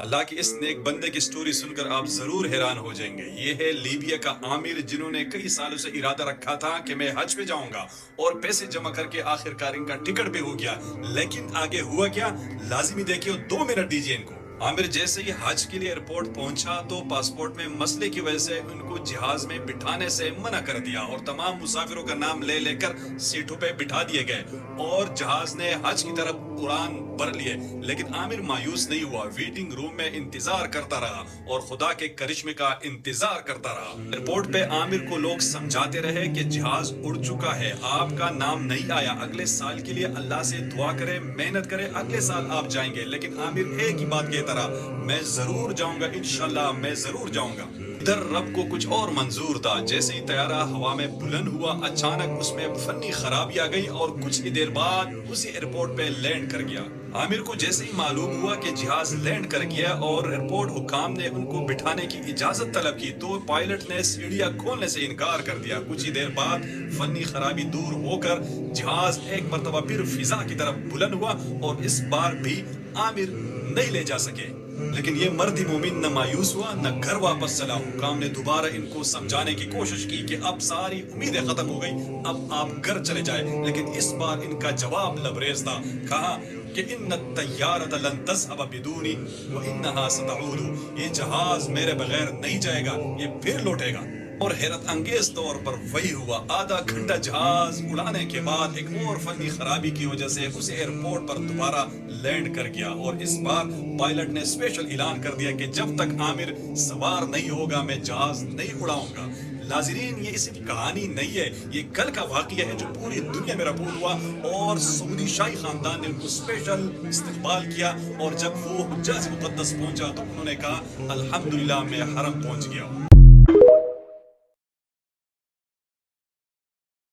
اللہ کے اس نیک بندے کی سٹوری سن کر آپ ضرور حیران ہو جائیں گے۔ یہ ہے لیبیا کا عامر، جنہوں نے کئی سالوں سے ارادہ رکھا تھا کہ میں حج پہ جاؤں گا اور پیسے جمع کر کے آخر کار ان کا ٹکٹ بھی ہو گیا۔ لیکن آگے ہوا کیا، لازمی دیکھیے، 2 منٹ دیجیے ان کو۔ عامر جیسے ہی حج کے لیے ایئرپورٹ پہنچا تو پاسپورٹ میں مسئلے کی وجہ سے ان کو جہاز میں بٹھانے سے منع کر دیا اور تمام مسافروں کا نام لے لے کر سیٹوں پہ بٹھا دیے گئے اور جہاز نے حج کی طرف اڑان بھر لیے۔ لیکن عامر مایوس نہیں ہوا، ویٹنگ روم میں انتظار کرتا رہا اور خدا کے کرشمے کا انتظار کرتا رہا۔ ایئرپورٹ پہ عامر کو لوگ سمجھاتے رہے کہ جہاز اڑ چکا ہے، آپ کا نام نہیں آیا، اگلے سال کے لیے اللہ سے دعا کرے، محنت کرے، اگلے سال آپ جائیں گے۔ لیکن عامر ایک ہی بات کہتا رہا، میں ضرور جاؤں گا، انشاءاللہ میں ضرور جاؤں گا۔ ادھر رب کو کچھ اور منظور تھا۔ جیسے ہی طیارہ ہوا میں بلند ہوا، اچانک اس میں فنی خرابی آ گئی اور کچھ ہی دیر بعد اسی ایئرپورٹ پہ لینڈ کر گیا۔ عامر کو جیسے ہی معلوم ہوا کہ جہاز لینڈ کر گیا اور ایئرپورٹ حکام نے ان کو بٹھانے کی اجازت طلب کی تو پائلٹ نے سیڑھیاں کھولنے سے انکار کر دیا۔ کچھ ہی دیر بعد فنی خرابی دور ہو کر جہاز ایک مرتبہ پھر فضا کی طرف بلند ہوا اور اس بار بھی عامر نہیں لے جا سکے۔ لیکن یہ مرد مومن نہ مایوس ہوا نہ گھر واپس چلا۔ حکام نے دوبارہ ان کو سمجھانے کی کوشش کی کہ اب ساری امیدیں ختم ہو گئی، اب آپ گھر چلے جائیں۔ لیکن اس بار ان کا جواب لبریز تھا، کہا کہ ان الطیارۃ لن تذهب بدونی وانہا ستعود، یہ جہاز میرے بغیر نہیں جائے گا، یہ پھر لوٹے گا۔ اور حیرت انگیز طور پر وہی ہوا۔ آدھا گھنٹہ جہاز اڑانے کے بعد ایک اور فنی خرابی کی وجہ سے اسے ایئرپورٹ پر دوبارہ لینڈ کر گیا اور اس بار پائلٹ نے اسپیشل اعلان کر دیا کہ جب تک عامر سوار نہیں ہوگا میں جہاز نہیں اڑاؤں گا۔ ناظرین، یہ صرف کہانی نہیں ہے، یہ کل کا واقعہ ہے جو پوری دنیا میں رپورٹ ہوا اور سعودی شاہی خاندان نے ان کو اسپیشل استقبال کیا اور جب وہ حجاز مقدس پہنچا تو انہوں نے کہا الحمدللہ میں حرم پہنچ گیا ہوں۔